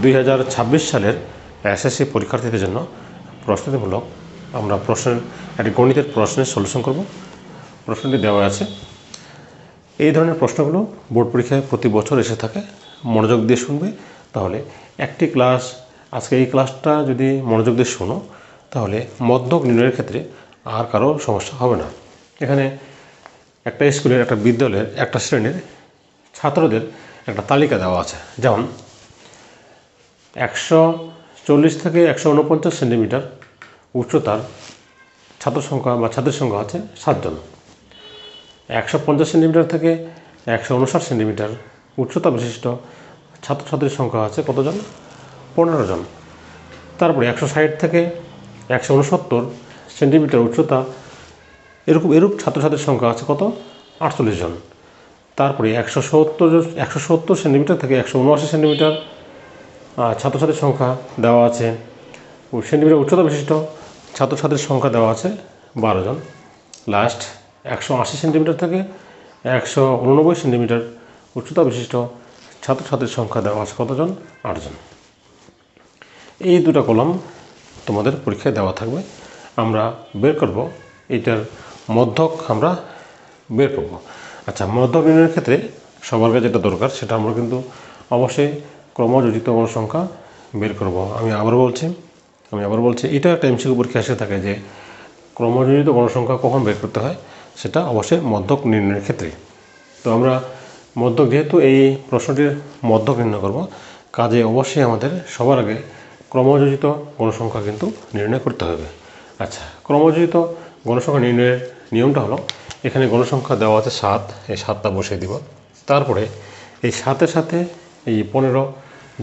2026 সালের এসএসসি পরীক্ষার্থীদের জন্য প্রস্তুতিমূলক আমরা একটি গণিতের প্রশ্নের সলিউশন করব। প্রশ্নটি দেওয়া আছে। এই ধরনের প্রশ্নগুলো বোর্ড পরীক্ষায় প্রতি বছর এসে থাকে। মনোযোগ দিয়ে শুনবে, তাহলে একটি ক্লাস, আজকে এই ক্লাসটা যদি মনোযোগ দিয়ে শোনো, তাহলে মধ্যক নির্ণয়ের ক্ষেত্রে আর কারো সমস্যা হবে না। এখানে একটা স্কুলের, একটা বিদ্যালয়ের, একটা শ্রেণীর ছাত্রদের একটা তালিকা দেওয়া আছে। যেমন 140 থেকে 149 সেন্টিমিটার উচ্চতার ছাত্র সংখ্যা বা ছাত্রীর সংখ্যা আছে 7 জন। 150 সেন্টিমিটার থেকে 159 সেন্টিমিটার উচ্চতা বিশিষ্ট ছাত্রছাত্রীর সংখ্যা আছে কতজন? 15 জন। তারপরে 160 থেকে 169 সেন্টিমিটার উচ্চতা এরূপ ছাত্রছাত্রীর সংখ্যা আছে কত? 48 জন। তারপরে 170 সেন্টিমিটার থেকে 179 সেন্টিমিটার ছাত্রছাত্রীর সংখ্যা দেওয়া আছে, সেন্টিমিটার উচ্চতা বিশিষ্ট ছাত্রছাত্রীর সংখ্যা দেওয়া আছে 12 জন। লাস্ট 180 সেন্টিমিটার থেকে 189 সেন্টিমিটার উচ্চতা বিশিষ্ট ছাত্রছাত্রীর সংখ্যা দেওয়া আছে কতজন? 8 জন। এই দুটো কলাম তোমাদের পরীক্ষায় দেওয়া থাকবে। আমরা বের করব এইটার মধ্যক, আমরা বের করব। আচ্ছা, মধ্যক নির্ণয়ের ক্ষেত্রে সবার কাছে যেটা দরকার, সেটা আমরা কিন্তু অবশ্যই ক্রমযোজিত গণসংখ্যা বের করব। আমি আবার বলছি এটা একটা এমসিকিউ পরীক্ষা এসে থাকে যে ক্রমযোজিত গণসংখ্যা কখন বের করতে হয়, সেটা অবশ্যই মধ্যক নির্ণয়ের ক্ষেত্রে। তো আমরা মধ্যক, যেহেতু এই প্রশ্নটির মধ্যক নির্ণয় করব, কাজে অবশ্যই আমাদের সবার আগে ক্রমযোজিত গণসংখ্যা কিন্তু নির্ণয় করতে হবে। আচ্ছা, ক্রমযোজিত গণসংখ্যা নির্ণয়ের নিয়মটা হলো, এখানে গণসংখ্যা দেওয়া আছে 7, এই 7টা বসিয়ে দিব। তারপরে এই 7-এর সাথে এই 15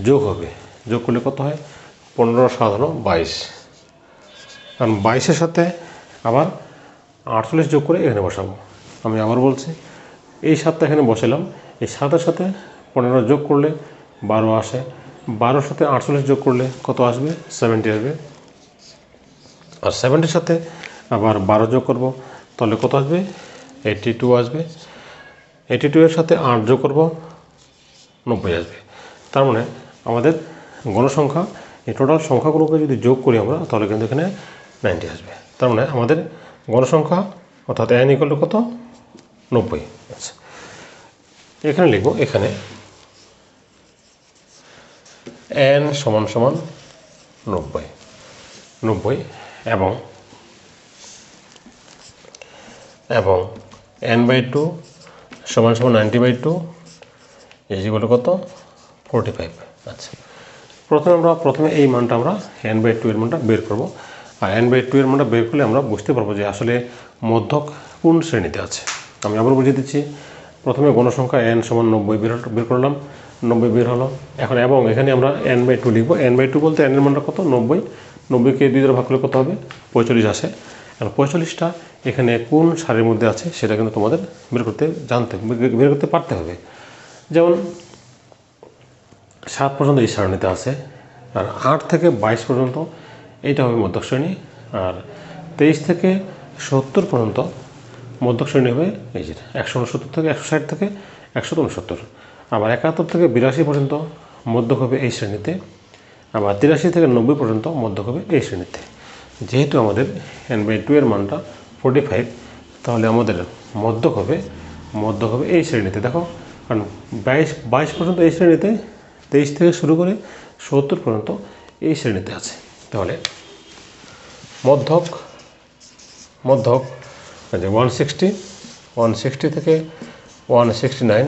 যোগ হবে। যোগ করলে কত হয়? 15 7 হলো 22। কারণ 22-এর সাথে আবার 48 যোগ করে এখানে বসাবো। আমি আবার বলছি, এই 7টা এখানে বসালাম, এই 7-এর সাথে 15 যোগ করলে 12 আসে। 12-এর সাথে 48 যোগ করলে কত আসবে? 70 আসবে। আর 70-এর সাথে আবার 12 যোগ করব, তাহলে কত আসবে? 82 আসবে। 82-এর সাথে 8 যোগ করব, 90 আসবে। তার মানে আমাদের গণসংখ্যা, এই টোটাল সংখ্যাগুলোকে যদি যোগ করি আমরা, তাহলে কিন্তু এখানে 90 আসবে। তার মানে আমাদের গণসংখ্যা অর্থাৎ n ইকুয়াল টু কত? 90। আচ্ছা, এখানে লিখব, এখানে n সমান 90 এবং n/2 সমান 90/2 ইকুয়াল কত? 45। আচ্ছা, প্রথমে এই মানটা আমরা n/2 এর মানটা বের করব। আর n/2 এর মানটা বের করলে আমরা বুঝতে পারবো যে আসলে মধ্যক কোন শ্রেণীতে আছে। আমি আবার বুঝিয়ে দিচ্ছি। প্রথমে গণসংখ্যা n সমান 90 বের করলাম, 90 বের হলো। এখন এবং এখানে আমরা n/2 লিখব। n/2 বলতে n এর মানটা কত? 90। 90কে 2 দ্বারা ভাগ করলে কত হবে? 45 আসে। আর 45টা এখানে কোন সারির মধ্যে আছে সেটা কিন্তু তোমাদের বের করতে পারতে হবে। যেমন 7 পর্যন্ত এই সারণীতে আছে, আর 8 থেকে 22 পর্যন্ত এইটা হবে মধ্যক শ্রেণী, আর 23 থেকে 70 পর্যন্ত মধ্যক শ্রেণী হবে এই যে 169 থেকে 160 থেকে 169। আবার 71 থেকে 82 পর্যন্ত মধ্যক হবে এই শ্রেণীতে, আবার 83 থেকে 90 পর্যন্ত মধ্যক হবে এই শ্রেণীতে। যেহেতু আমাদের n/2 এর মানটা 45, তাহলে আমাদের মধ্যক হবে এই শ্রেণীতে। দেখো, কারণ 22 পর্যন্ত এই শ্রেণীতে, 23 থেকে শুরু করে 70 পর্যন্ত এই শ্রেণীতে আছে। তাহলে মধ্যক 160 থেকে 169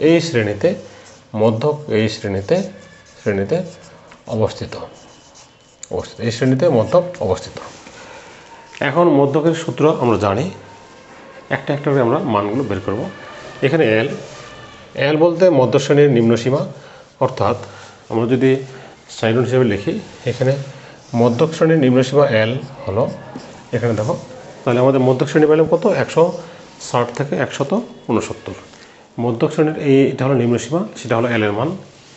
এই শ্রেণীতে মধ্যক এই শ্রেণীতে অবস্থিত। এই শ্রেণীতে মধ্যক অবস্থিত। এখন মধ্যকের সূত্র আমরা জানি, একটা করে আমরা মানগুলো বের করব। এখানে L বলতে মধ্যশ্রেণীর নিম্নসীমা, অর্থাৎ আমরা যদি সাইড নোট হিসেবে লিখি, এখানে মধ্যক শ্রেণীর নিম্নসীমা L হলো, এখানে দেখো, তাহলে আমাদের মধ্যক শ্রেণী পেলাম কত? 160 থেকে 169। মধ্যক শ্রেণীর এটা হলো নিম্নসীমা, সেটা হলো L এর মান,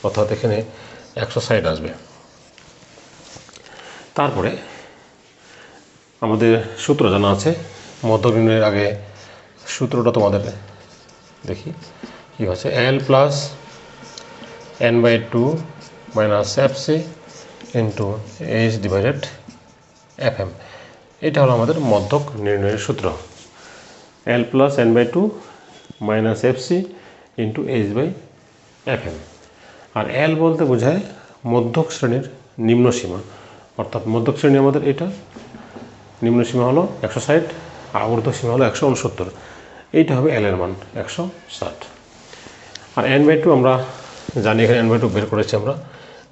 অর্থাৎ এখানে 160 আসবে। তারপরে আমাদের সূত্র জানা আছে। মধ্যক নির্ণয়ের আগে সূত্রটা তোমাদের দেখি কী হচ্ছে। L plus n/2 minus FC into H divided FM. এটা হলো আমাদের মধ্যক নির্ণয়ের সূত্র, L plus N by two minus FC into H by FM. আর এল বলতে বোঝায় মধ্যক শ্রেণীর নিম্ন সীমা, অর্থাৎ মধ্যক শ্রেণী আমাদের এটা, নিম্ন সীমা হলো 160 আর ঊর্ধ্ব সীমা হলো 169, এইটা হবে এল এর মান 160। আর এন বাই টু আমরা জানি, এখানে এন বাই টু বের করেছি আমরা,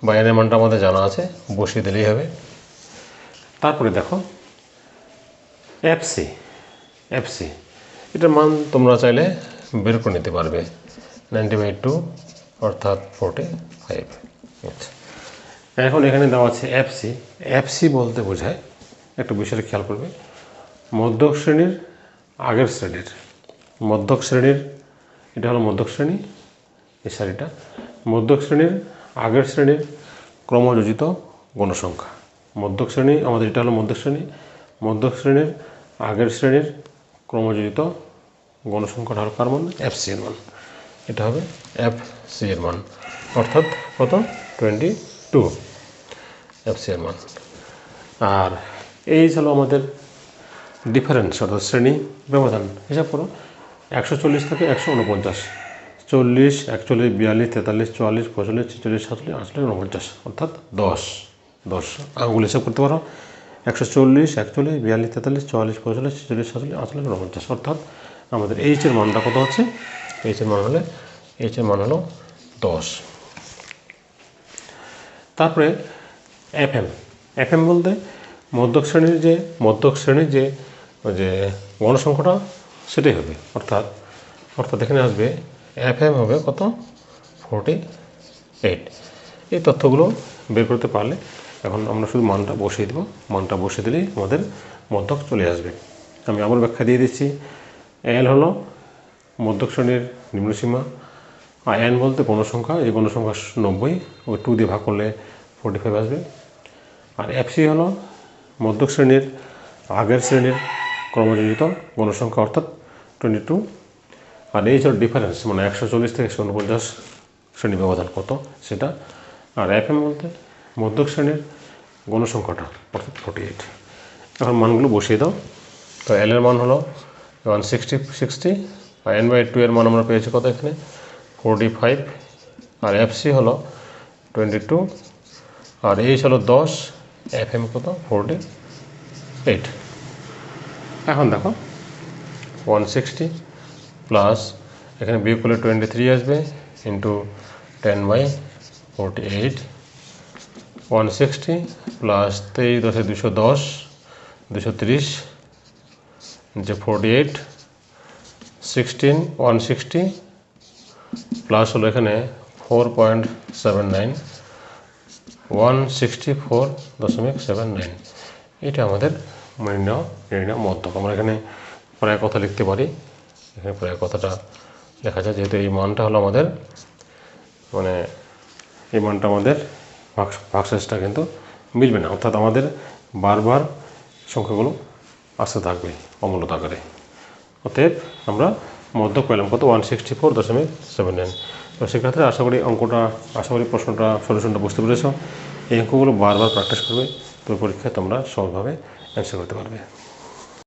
বা এন এর মানটা আমাদের জানা আছে, বসিয়ে দিলেই হবে। তারপরে দেখো এফসি, এফসি এটার মান তোমরা চাইলে বের করে নিতে পারবে, 90/2 অর্থাৎ 45। এখন এখানে দেওয়া আছে এফসি। এফসি বলতে বোঝায়, একটা বিষয়ে খেয়াল করবে, মধ্যক শ্রেণীর আগের শ্রেণীর, মধ্যক শ্রেণীর, এটা হলো মধ্যক শ্রেণী, এই সারিটা মধ্যক শ্রেণীর আগের শ্রেণীর ক্রমযোজিত গণসংখ্যা। মধ্যক শ্রেণী আমাদের এটা হলো মধ্যক শ্রেণী, মধ্যক শ্রেণীর আগের শ্রেণীর ক্রমযোজিত গণসংখ্যাটা হলো কার মান? এফসি এর মান। এটা হবে এফসি এর মান, অর্থাৎ কত? 22 এফসি এর মান। আর এই হলো আমাদের ডিফারেন্স, অর্থাৎ শ্রেণী ব্যবধান। হিসাব করো, 140 থেকে 149, 40, 41, 42, 43, 44, 45, 46, 47, 48, 49, অর্থাৎ 10 আঙ্গুল হিসাব করতে পারো। 140, 41, 42, 43, 44, 45, 46, 47, 48, 49, অর্থাৎ আমাদের এইচ এর মানটা কত হচ্ছে? এইচ এর মান হলো 10। তারপরে এফএম, এফএম বলতে মধ্যক শ্রেণীর যে গণসংখ্যাটা সেটাই হবে, অর্থাৎ এখানে আসবে এফএম হবে কত? 48। এই তথ্যগুলো বের করতে পারলে এখন আমরা শুধু মানটা বসিয়ে দেব, মানটা বসিয়ে দিলেই আমাদের মধ্যক চলে আসবে। আমি আবার ব্যাখ্যা দিয়ে দিচ্ছি। এল হলো মধ্যক শ্রেণীর নিম্নসীমা, আর এন বলতে গণসংখ্যা, এই গণসংখ্যা 90, ওই 2 দিয়ে ভাগ করলে 45 আসবে। আর এফসি হলো মধ্যক শ্রেণীর আগের শ্রেণীর ক্রমযোজিত গণসংখ্যা, অর্থাৎ 22। আর এই হলো ডিফারেন্স, মানে 140 থেকে 149 শ্রেণী ব্যবধান কত সেটা। আর এফএম বলতে মধ্যক শ্রেণীর গণসংখ্যাটা, অর্থাৎ 48। এখন মানগুলো বসিয়ে দাও। তো এল এর মান হলো 160, আর এন বাই টু এর মান আমরা পেয়েছি কত? এখানে 45। আর এফসি হলো 22, আর এইচ হলো 10, এফএম কত? 48। এখন দেখো 160 প্লাস এখানে বিয়োগ করলে 23 আসবে, ইন্টু 10/48, 160 প্লাস 23 10 210, 230 যে 48, 16, 160 প্লাস হলো এখানে 4.79, 164.79। এটা আমাদের নির্ণয় মধ্যক। আমরা এখানে প্রায় কথা লিখতে পারি, এখানে প্রায় কথাটা লেখা যায়, যেহেতু এই মানটা হলো আমাদের, মানে এই মানটা আমাদের ভাগশেষটা কিন্তু মিলবে না, অর্থাৎ আমাদের বারবার সংখ্যাগুলো আসতে থাকবে অমূলত আকারে। অতএব আমরা মধ্যক পেলাম কত? 164.79। তো সেক্ষেত্রে আশা করি প্রশ্নটা, সলিউশনটা বুঝতে পেরেছ। এই অঙ্কগুলো বারবার প্র্যাকটিস করবে, তো পরীক্ষায় তোমরা সহজভাবে অ্যান্সার করতে পারবে।